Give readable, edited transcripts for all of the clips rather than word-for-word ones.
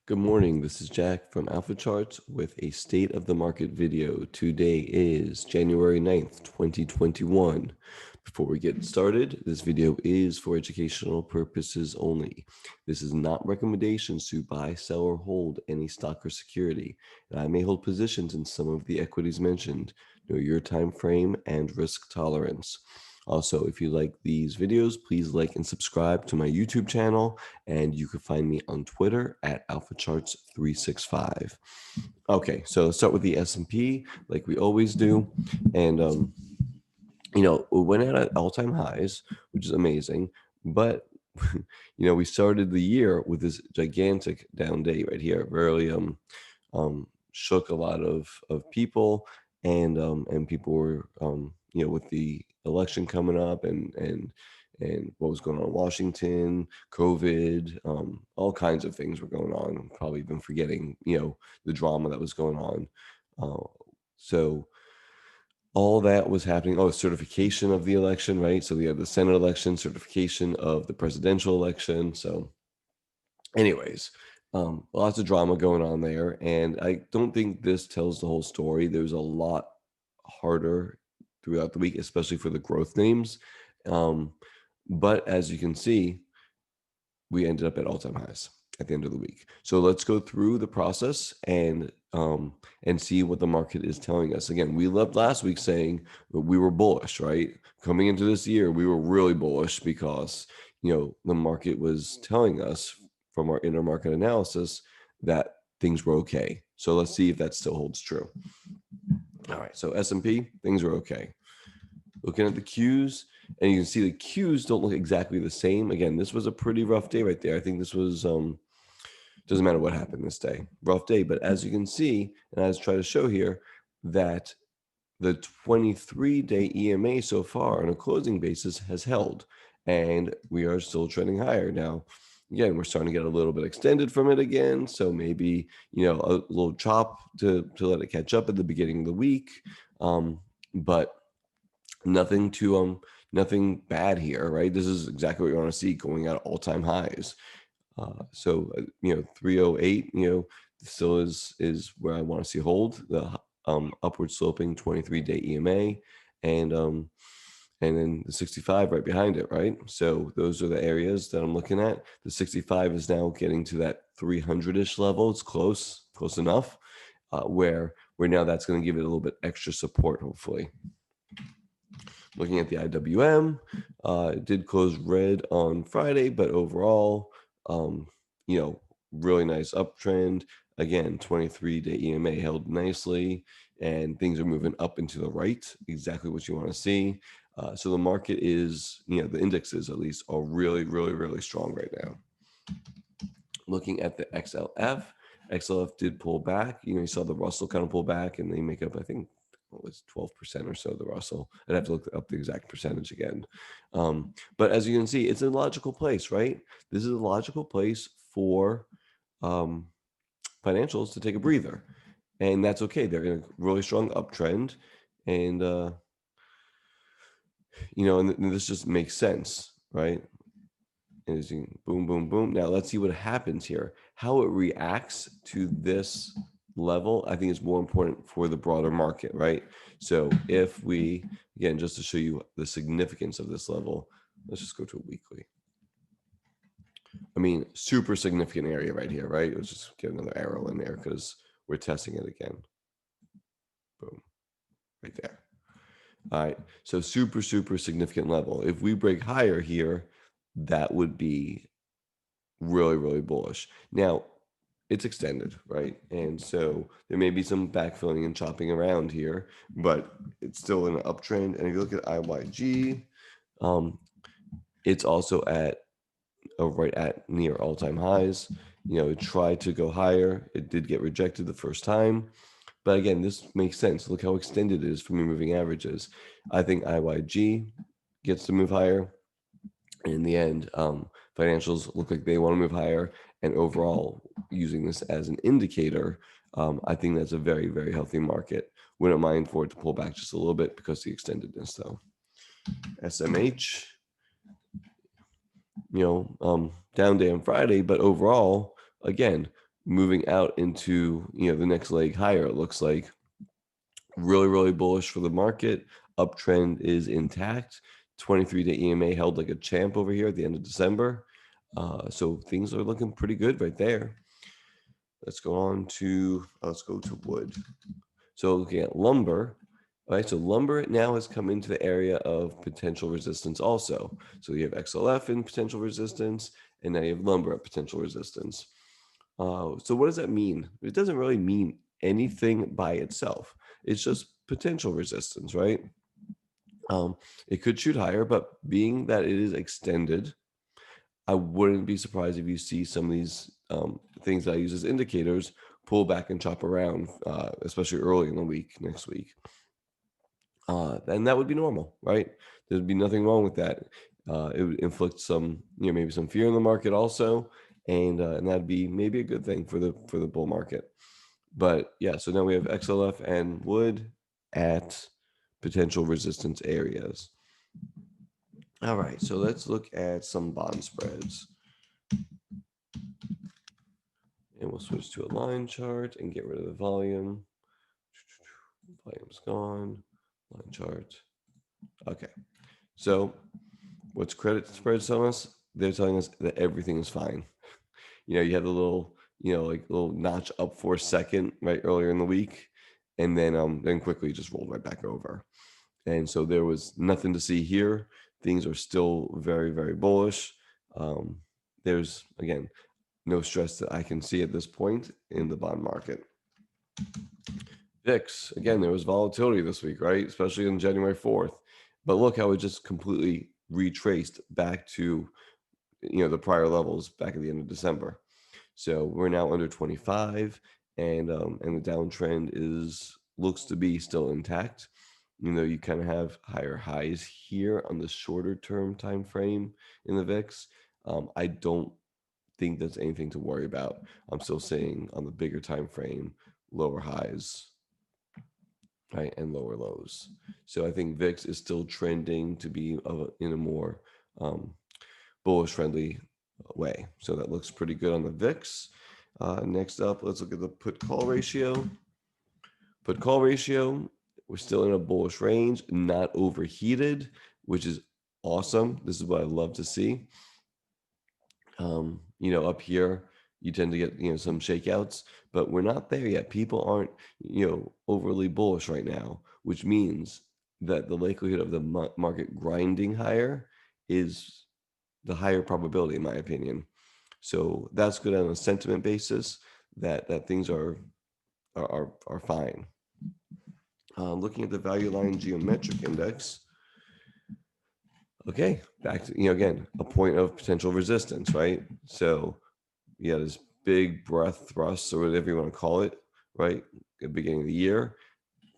Good morning. This is Jack from Alpha Charts with a state of the market video. Today is January 9th, 2021. Before we get started, this video is for educational purposes only. This is not recommendations to buy, sell, or hold any stock or security. And I may hold positions in some of the equities mentioned. Know your time frame and risk tolerance. Also, if you like these videos, please like and subscribe to my YouTube channel, and you can find me on Twitter at AlphaCharts365. Okay, so let's start with the S&P like we always do. And, we went out at all-time highs, which is amazing. But, we started the year with this gigantic down day right here. Really shook a lot of people. And people were, with the election coming up and what was going on in Washington, COVID, all kinds of things were going on. I'm probably even forgetting, the drama that was going on. So all that was happening. Oh, certification of the election, right? So we have the Senate election, certification of the presidential election. So, anyways, lots of drama going on there. And I don't think this tells the whole story. There's a lot harder throughout the week, especially for the growth names. Um, but as you can see, we ended up at all-time highs at the end of the week. So let's go through the process and see what the market is telling us. Again, we left last week saying that we were bullish, right? Coming into this year, we were really bullish because the market was telling us from our intermarket analysis that things were okay. So let's see if that still holds true. All right, so S&P, things are okay. Looking at the Qs, and you can see the Qs don't look exactly the same. Again, this was a pretty rough day right there. I think this was, doesn't matter what happened this day, rough day. But as you can see, and I was trying to show here, that the 23-day EMA so far on a closing basis has held, and we are still trending higher. Now, again, we're starting to get a little bit extended from it again. So maybe, a little chop to let it catch up at the beginning of the week. But nothing nothing bad here, right? This is exactly what you want to see, going at all-time highs. 308, still is where I want to see hold the upward sloping 23-day EMA, and then the 65 right behind it, right? So those are the areas that I'm looking at. The 65 is now getting to that 300-ish level. It's close enough, where now that's going to give it a little bit extra support, hopefully. Looking at the IWM, it did close red on Friday, but overall, really nice uptrend. Again, 23-day EMA held nicely, and things are moving up and to the right, exactly what you want to see. So the market is, the indexes at least are really, really, really strong right now. Looking at the XLF did pull back. You saw the Russell kind of pull back, and they make up, I think, what was 12% or so, the Russell. I'd have to look up the exact percentage again. But as you can see, it's a logical place, right? This is a logical place for financials to take a breather. And that's okay. They're in a really strong uptrend. And, and this just makes sense, right? And as you boom, boom, boom. Now let's see what happens here. How it reacts to this level, I think, is more important for the broader market, right? So if we, again, just to show you the significance of this level, let's just go to a weekly. I mean, super significant area right here, right? Let's just get another arrow in there because we're testing it again. Boom, right there. All right, so super, super significant level. If we break higher here, that would be really, really bullish. Now, it's extended, right? And so there may be some backfilling and chopping around here, but it's still in an uptrend. And if you look at IYG, it's also at right at near all-time highs. It tried to go higher. It did get rejected the first time. But again, this makes sense. Look how extended it is from your moving averages. I think IYG gets to move higher. In the end, financials look like they want to move higher. And overall, using this as an indicator, I think that's a very, very healthy market. Wouldn't mind for it to pull back just a little bit because of the extendedness, though. SMH, down day on Friday, but overall, again, moving out into, the next leg higher, it looks like. Really, really bullish for the market. Uptrend is intact. 23-day EMA held like a champ over here at the end of December. So things are looking pretty good right there. Let's go to wood. So looking at lumber, all right, so lumber now has come into the area of potential resistance also. So you have XLF in potential resistance, and now you have lumber at potential resistance. So what does that mean? It doesn't really mean anything by itself. It's just potential resistance, right? It could shoot higher, but being that it is extended, I wouldn't be surprised if you see some of these things that I use as indicators pull back and chop around, especially early in the week, next week. And that would be normal, right? There'd be nothing wrong with that. It would inflict some, maybe some fear in the market also, and that'd be maybe a good thing for the bull market. But yeah, so now we have XLF and wood at potential resistance areas. All right, so let's look at some bond spreads. And we'll switch to a line chart and get rid of the volume. Volume's gone. Line chart. Okay. So what's credit spreads telling us? They're telling us that everything is fine. You had a little, like little notch up for a second right earlier in the week, and then quickly just rolled right back over. And so there was nothing to see here. Things are still very, very bullish. There's, again, no stress that I can see at this point in the bond market. VIX, again, there was volatility this week, right? Especially on January 4th. But look how it just completely retraced back to, the prior levels back at the end of December. So we're now under 25, and the downtrend looks to be still intact. You kind of have higher highs here on the shorter term time frame in the VIX. I don't think that's anything to worry about. I'm still saying on the bigger time frame, lower highs, right, and lower lows. So I think VIX is still trending to be in a more bullish friendly way. So that looks pretty good on the VIX. Next up, let's look at the put-call ratio. Put-call ratio, we're still in a bullish range, not overheated, which is awesome. This is what I love to see. Up here, you tend to get, some shakeouts, but we're not there yet. People aren't, overly bullish right now, which means that the likelihood of the market grinding higher is the higher probability, in my opinion. So that's good on a sentiment basis that things are fine. Looking at the value line geometric index. Okay, back to, again, a point of potential resistance, right? So this big breath thrust or whatever you want to call it, right? At the beginning of the year,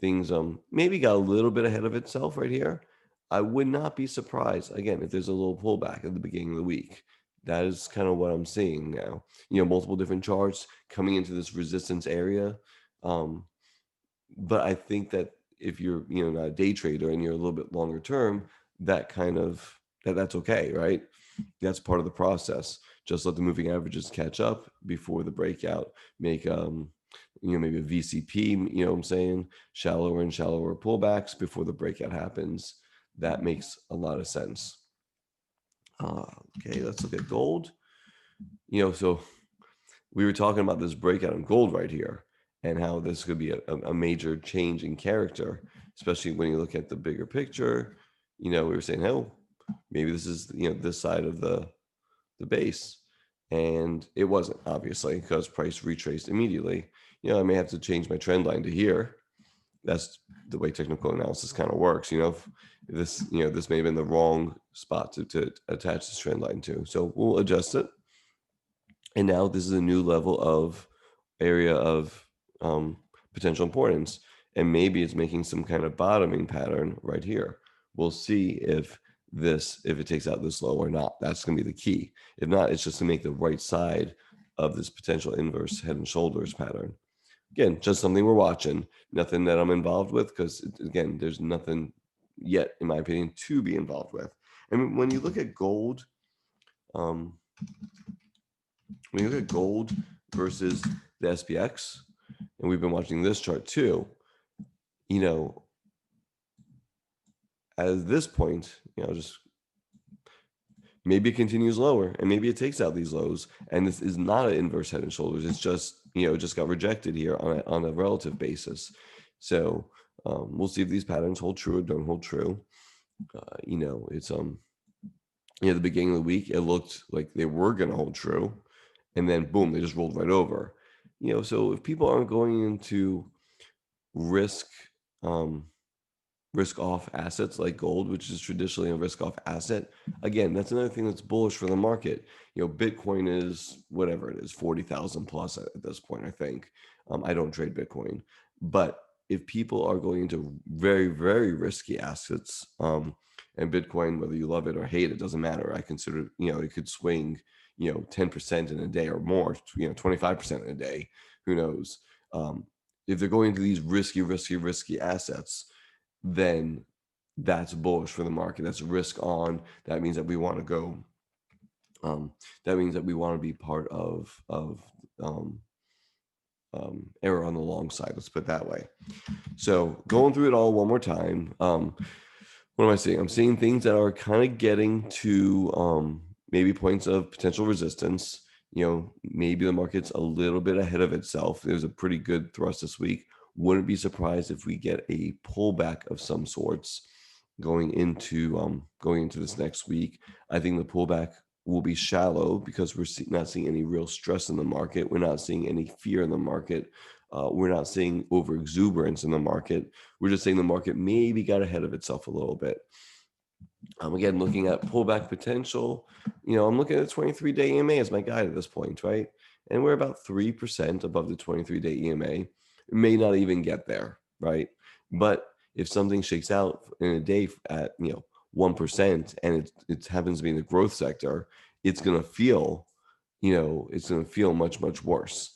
things maybe got a little bit ahead of itself right here. I would not be surprised, again, if there's a little pullback at the beginning of the week. That is kind of what I'm seeing now. Multiple different charts coming into this resistance area. But I think that if you're, not a day trader and you're a little bit longer term, that's okay, right? That's part of the process. Just let the moving averages catch up before the breakout. Make maybe a VCP, what I'm saying, shallower and shallower pullbacks before the breakout happens. That makes a lot of sense. Okay, let's look at gold. So we were talking about this breakout in gold right here and how this could be a major change in character, especially when you look at the bigger picture. We were saying, oh, maybe this is, this side of the base. And it wasn't, obviously, because price retraced immediately. I may have to change my trend line to here. That's the way technical analysis kind of works. If this, this may have been the wrong spot to attach this trend line to. So we'll adjust it. And now this is a new level of area of potential importance. And maybe it's making some kind of bottoming pattern right here. We'll see if it takes out this low or not. That's going to be the key. If not, it's just to make the right side of this potential inverse head and shoulders pattern. Again, just something we're watching. Nothing that I'm involved with because, again, there's nothing yet, in my opinion, to be involved with. And when you look at gold, versus the SPX, and we've been watching this chart too, you know, at this point, just maybe it continues lower and maybe it takes out these lows. And this is not an inverse head and shoulders. It's just, just got rejected here on a relative basis. So we'll see if these patterns hold true or don't hold true. It's the beginning of the week, it looked like they were going to hold true, and then boom, they just rolled right over. So if people aren't going into risk off assets like gold, which is traditionally a risk off asset, again, that's another thing that's bullish for the market. Bitcoin is whatever it is, 40,000 plus at this point, I think. I don't trade Bitcoin, but if people are going into very, very risky assets, and Bitcoin, whether you love it or hate it, doesn't matter. I consider, it could swing, 10% in a day or more, 25% in a day, who knows? If they're going into these risky assets, then that's bullish for the market. That's risk on. That means that we want to go. That means that we want to be part of error on the long side. Let's put it that way. So going through it all one more time. What am I seeing? I'm seeing things that are kind of getting to maybe points of potential resistance. Maybe the market's a little bit ahead of itself. There's a pretty good thrust this week. Wouldn't be surprised if we get a pullback of some sorts going into this next week. I think the pullback will be shallow because we're not seeing any real stress in the market. We're not seeing any fear in the market. We're not seeing over exuberance in the market. We're just saying the market maybe got ahead of itself a little bit. Again, looking at pullback potential, I'm looking at the 23-day EMA as my guide at this point, right? And we're about 3% above the 23-day EMA. It may not even get there, right? But if something shakes out in a day at 1% and it happens to be in the growth sector, it's gonna feel, much, much worse.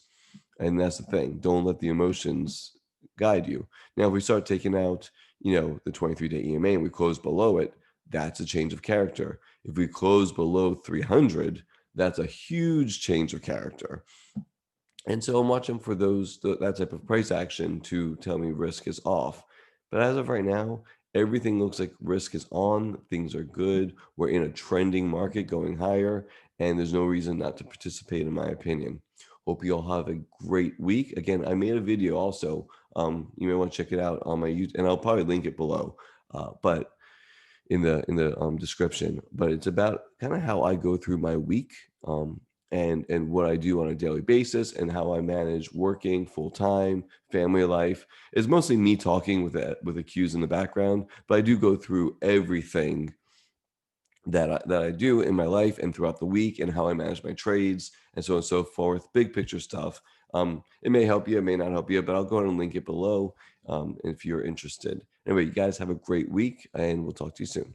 And that's the thing. Don't let the emotions guide you. Now, if we start taking out, the 23-day EMA and we close below it, that's a change of character. If we close below 300, that's a huge change of character. And so I'm watching for that type of price action to tell me risk is off. But as of right now, everything looks like risk is on. Things are good. We're in a trending market going higher, and there's no reason not to participate, in my opinion. Hope you all have a great week. Again, I made a video also. You may want to check it out on my YouTube, and I'll probably link it below. But in the description, but it's about kind of how I go through my week, and what I do on a daily basis, and how I manage working full time, family life. It's mostly me talking with the cues in the background, but I do go through everything that I do in my life and throughout the week, and how I manage my trades and so on and so forth. Big picture stuff. It may help you, it may not help you, but I'll go ahead and link it below if you're interested. Anyway, you guys have a great week, and we'll talk to you soon.